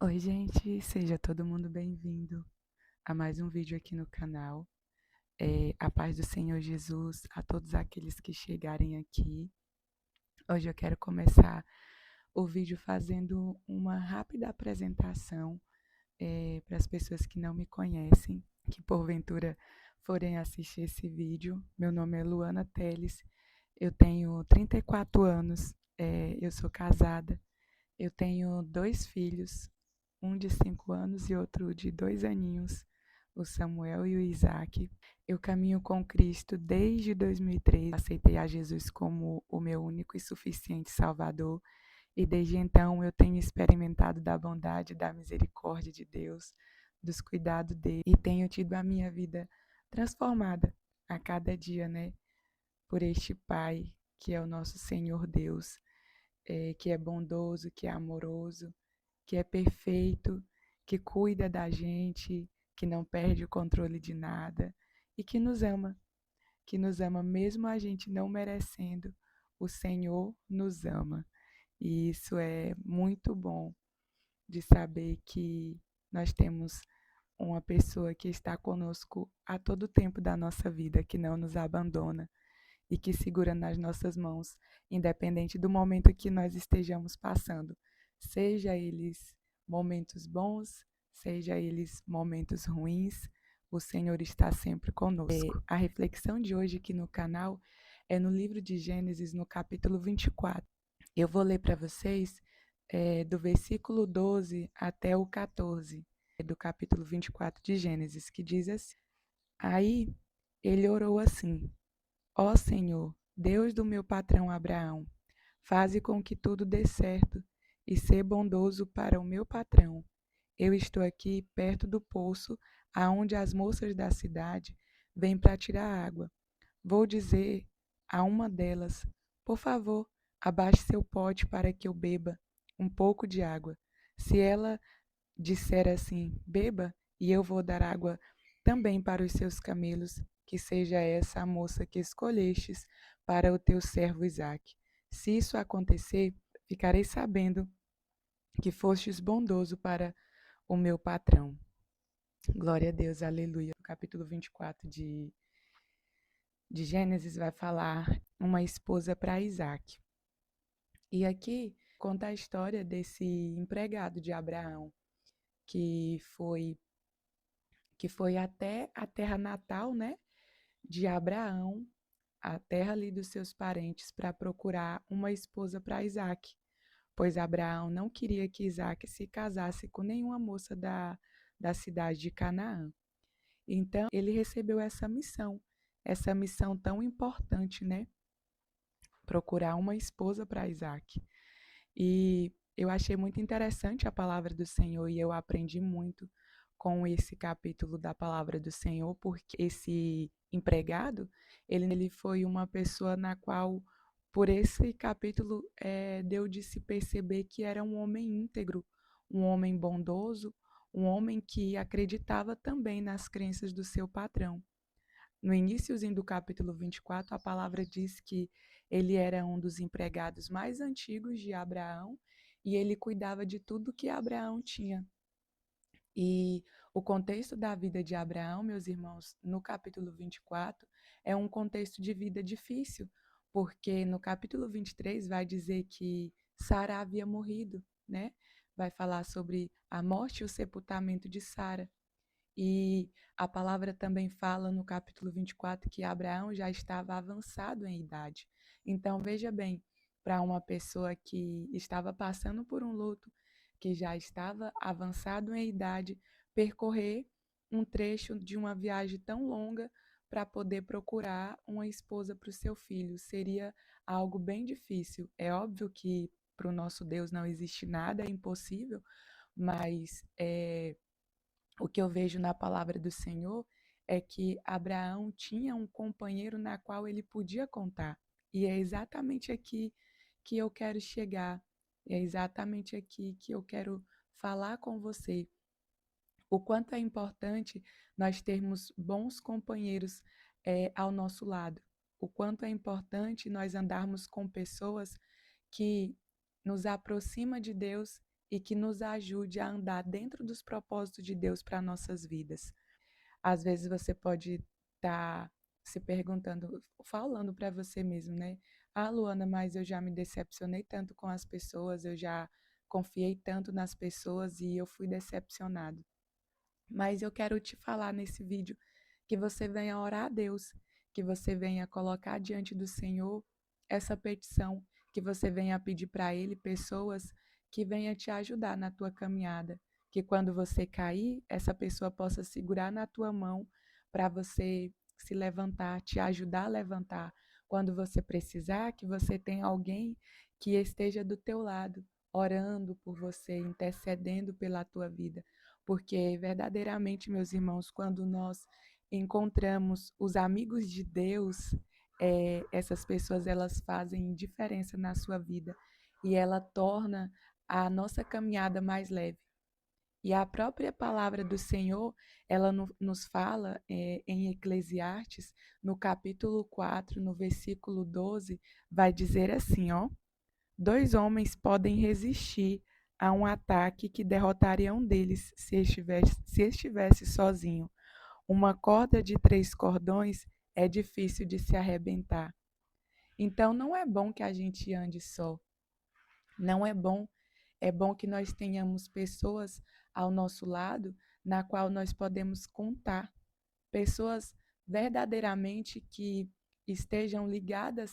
Oi, gente, seja todo mundo bem-vindo a mais um vídeo aqui no canal. A paz do Senhor Jesus a todos aqueles que chegarem aqui. Hoje eu quero começar o vídeo fazendo uma rápida apresentação para as pessoas que não me conhecem, que porventura forem assistir esse vídeo. Meu nome é Luana Teles, eu tenho 34 anos, eu sou casada, eu tenho 2 filhos, um de 5 anos e outro de 2 aninhos, o Samuel e o Isaac. Eu caminho com Cristo desde 2013, aceitei a Jesus como o meu único e suficiente Salvador, e desde então eu tenho experimentado da bondade, da misericórdia de Deus, dos cuidados dele, e tenho tido a minha vida transformada a cada dia, né? Por este Pai, que é o nosso Senhor Deus, que é bondoso, que é amoroso, que é perfeito, que cuida da gente, que não perde o controle de nada e que nos ama mesmo a gente não merecendo. O Senhor nos ama. E isso é muito bom de saber que nós temos uma pessoa que está conosco a todo tempo da nossa vida, que não nos abandona e que segura nas nossas mãos, independente do momento que nós estejamos passando, seja eles momentos bons, seja eles momentos ruins, o Senhor está sempre conosco. A reflexão de hoje aqui no canal é no livro de Gênesis, no capítulo 24. Eu vou ler para vocês do versículo 12 até o 14, do capítulo 24 de Gênesis, que diz assim: Aí ele orou assim: Ó Senhor, Deus do meu patrão Abraão, faze com que tudo dê certo e sê bondoso para o meu patrão. Eu estou aqui perto do poço, aonde as moças da cidade vêm para tirar água. Vou dizer a uma delas: Por favor, abaixe seu pote para que eu beba um pouco de água. Se ela disser assim: Beba, e eu vou dar água também para os seus camelos, que seja essa a moça que escolhestes para o teu servo Isaque. Se isso acontecer, ficarei sabendo que fostes bondoso para o meu patrão. Glória a Deus, aleluia. O capítulo 24 de Gênesis vai falar uma esposa para Isaque. E aqui conta a história desse empregado de Abraão, que foi até a terra natal, né, de Abraão, a terra ali dos seus parentes, para procurar uma esposa para Isaac, pois Abraão não queria que Isaac se casasse com nenhuma moça da cidade de Canaã. Então, ele recebeu essa missão tão importante, né? Procurar uma esposa para Isaac. E eu achei muito interessante a palavra do Senhor e eu aprendi muito com esse capítulo da palavra do Senhor, porque esse empregado, ele foi uma pessoa na qual, por esse capítulo, deu de se perceber que era um homem íntegro, um homem bondoso, um homem que acreditava também nas crenças do seu patrão. No iníciozinho do capítulo 24, a palavra diz que ele era um dos empregados mais antigos de Abraão e ele cuidava de tudo que Abraão tinha. E o contexto da vida de Abraão, meus irmãos, no capítulo 24, é um contexto de vida difícil, porque no capítulo 23 vai dizer que Sara havia morrido, né? Vai falar sobre a morte e o sepultamento de Sara. E a palavra também fala no capítulo 24 que Abraão já estava avançado em idade. Então, veja bem, para uma pessoa que estava passando por um luto, que já estava avançado em idade, percorrer um trecho de uma viagem tão longa para poder procurar uma esposa para o seu filho seria algo bem difícil. É óbvio que para o nosso Deus não existe nada impossível, mas o que eu vejo na palavra do Senhor é que Abraão tinha um companheiro na qual ele podia contar. E é exatamente aqui que eu quero chegar. É exatamente aqui que eu quero falar com você. O quanto é importante nós termos bons companheiros ao nosso lado. O quanto é importante nós andarmos com pessoas que nos aproxima de Deus e que nos ajude a andar dentro dos propósitos de Deus para nossas vidas. Às vezes você pode estar se perguntando, falando para você mesmo, né? Ah, Luana, mas eu já me decepcionei tanto com as pessoas, eu já confiei tanto nas pessoas e eu fui decepcionado. Mas eu quero te falar nesse vídeo que você venha orar a Deus, que você venha colocar diante do Senhor essa petição, que você venha pedir para Ele pessoas que venham te ajudar na tua caminhada, que quando você cair, essa pessoa possa segurar na tua mão para você se levantar, te ajudar a levantar. Quando você precisar, que você tenha alguém que esteja do teu lado, orando por você, intercedendo pela tua vida. Porque verdadeiramente, meus irmãos, quando nós encontramos os amigos de Deus, essas pessoas elas fazem diferença na sua vida e ela torna a nossa caminhada mais leve. E a própria palavra do Senhor, ela nos fala em Eclesiastes, no capítulo 4, no versículo 12, vai dizer assim, ó: dois homens podem resistir a um ataque que derrotaria um deles se estivesse sozinho. Uma corda de 3 cordões é difícil de se arrebentar. Então não é bom que a gente ande só. Não é bom. É bom que nós tenhamos pessoas ao nosso lado na qual nós podemos contar, pessoas verdadeiramente que estejam ligadas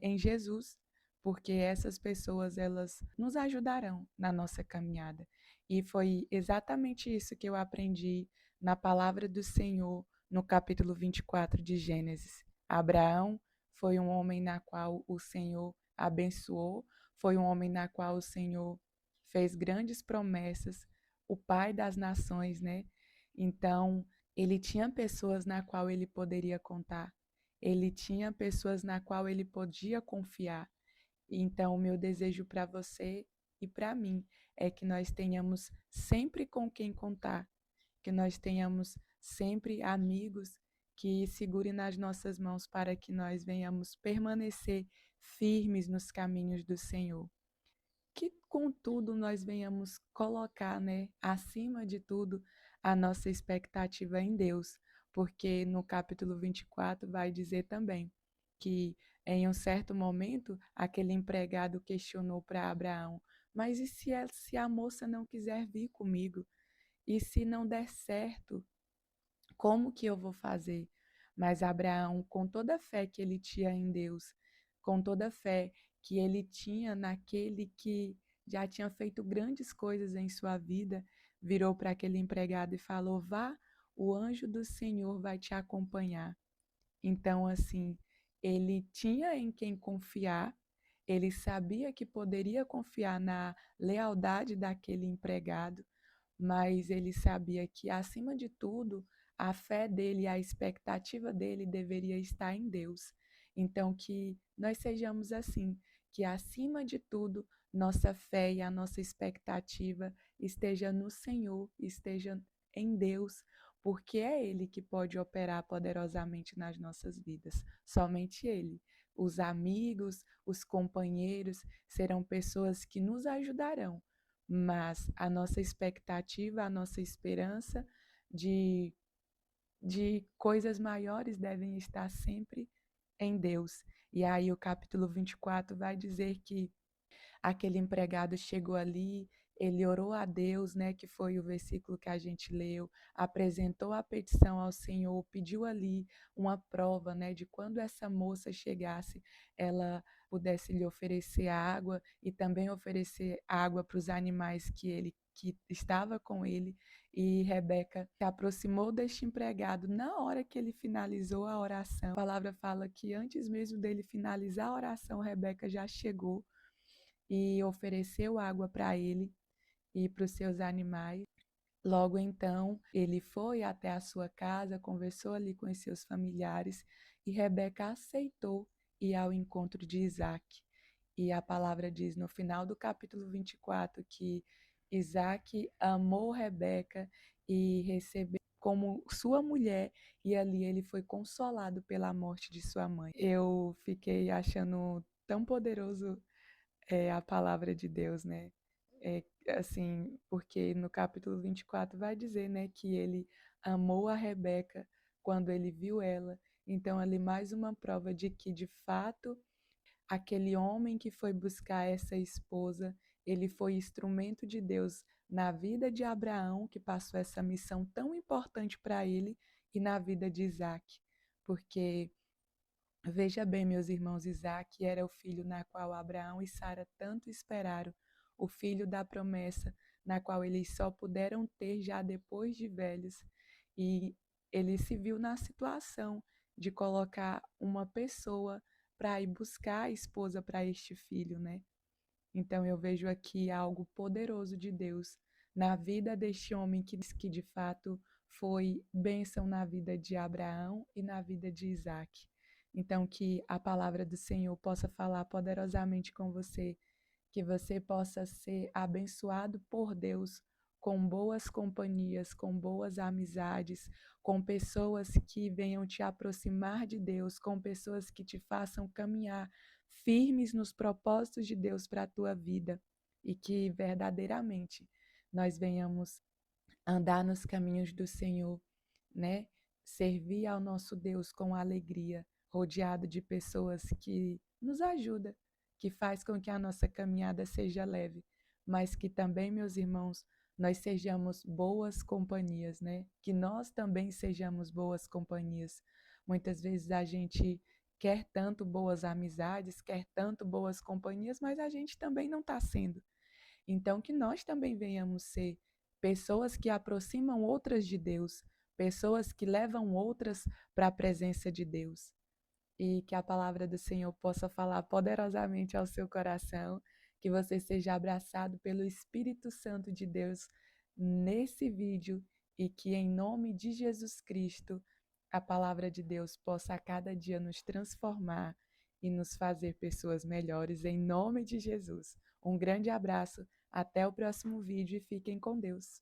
em Jesus, porque essas pessoas elas nos ajudarão na nossa caminhada. E foi exatamente isso que eu aprendi na palavra do Senhor no capítulo 24 de Gênesis. Abraão foi um homem na qual o Senhor abençoou, foi um homem na qual o Senhor fez grandes promessas, o pai das nações, né? Então, ele tinha pessoas na qual ele poderia contar. Ele tinha pessoas na qual ele podia confiar. Então, o meu desejo para você e para mim é que nós tenhamos sempre com quem contar, que nós tenhamos sempre amigos que segurem nas nossas mãos para que nós venhamos permanecer firmes nos caminhos do Senhor. Que, contudo, nós venhamos colocar, né, acima de tudo, a nossa expectativa em Deus, porque no capítulo 24 vai dizer também que em um certo momento aquele empregado questionou para Abraão: mas e se a moça não quiser vir comigo? E se não der certo? Como que eu vou fazer? Mas Abraão, com toda a fé que ele tinha em Deus, com toda a fé que ele tinha naquele que já tinha feito grandes coisas em sua vida, virou para aquele empregado e falou: vá, o anjo do Senhor vai te acompanhar. Então, assim, ele tinha em quem confiar, ele sabia que poderia confiar na lealdade daquele empregado, mas ele sabia que, acima de tudo, a fé dele, a expectativa dele deveria estar em Deus. Então, que nós sejamos assim, que, acima de tudo, nossa fé e a nossa expectativa esteja no Senhor, esteja em Deus, porque é Ele que pode operar poderosamente nas nossas vidas, somente Ele. Os amigos, os companheiros serão pessoas que nos ajudarão, mas a nossa expectativa, a nossa esperança de, de coisas maiores devem estar sempre em Deus. E aí o capítulo 24 vai dizer que aquele empregado chegou ali, ele orou a Deus, né, que foi o versículo que a gente leu, apresentou a petição ao Senhor, pediu ali uma prova, né, de quando essa moça chegasse, ela pudesse lhe oferecer água e também oferecer água para os animais que estava com ele. E Rebeca se aproximou deste empregado na hora que ele finalizou a oração. A palavra fala que antes mesmo dele finalizar a oração, Rebeca já chegou e ofereceu água para ele e para os seus animais. Logo então, ele foi até a sua casa, conversou ali com os seus familiares e Rebeca aceitou ir ao encontro de Isaac. E a palavra diz no final do capítulo 24 que Isaac amou Rebeca e recebeu como sua mulher, e ali ele foi consolado pela morte de sua mãe. Eu fiquei achando tão poderoso a palavra de Deus, né? assim, porque no capítulo 24 vai dizer, né, que ele amou a Rebeca quando ele viu ela. Então, ali mais uma prova de que, de fato, aquele homem que foi buscar essa esposa, ele foi instrumento de Deus na vida de Abraão, que passou essa missão tão importante para ele, e na vida de Isaac. Porque, veja bem, meus irmãos, Isaac era o filho na qual Abraão e Sara tanto esperaram, o filho da promessa, na qual eles só puderam ter já depois de velhos. E ele se viu na situação de colocar uma pessoa para ir buscar a esposa para este filho, né? Então eu vejo aqui algo poderoso de Deus na vida deste homem que de fato foi bênção na vida de Abraão e na vida de Isaac. Então que a palavra do Senhor possa falar poderosamente com você, que você possa ser abençoado por Deus com boas companhias, com boas amizades, com pessoas que venham te aproximar de Deus, com pessoas que te façam caminhar firmes nos propósitos de Deus para a tua vida e que verdadeiramente nós venhamos andar nos caminhos do Senhor, né? Servir ao nosso Deus com alegria, rodeado de pessoas que nos ajudam, que faz com que a nossa caminhada seja leve, mas que também, meus irmãos, nós sejamos boas companhias, né? Que nós também sejamos boas companhias. Muitas vezes a gente quer tanto boas amizades, quer tanto boas companhias, mas a gente também não está sendo. Então, que nós também venhamos ser pessoas que aproximam outras de Deus, pessoas que levam outras para a presença de Deus. E que a palavra do Senhor possa falar poderosamente ao seu coração, que você seja abraçado pelo Espírito Santo de Deus nesse vídeo e que, em nome de Jesus Cristo, a palavra de Deus possa a cada dia nos transformar e nos fazer pessoas melhores, em nome de Jesus. Um grande abraço, até o próximo vídeo e fiquem com Deus.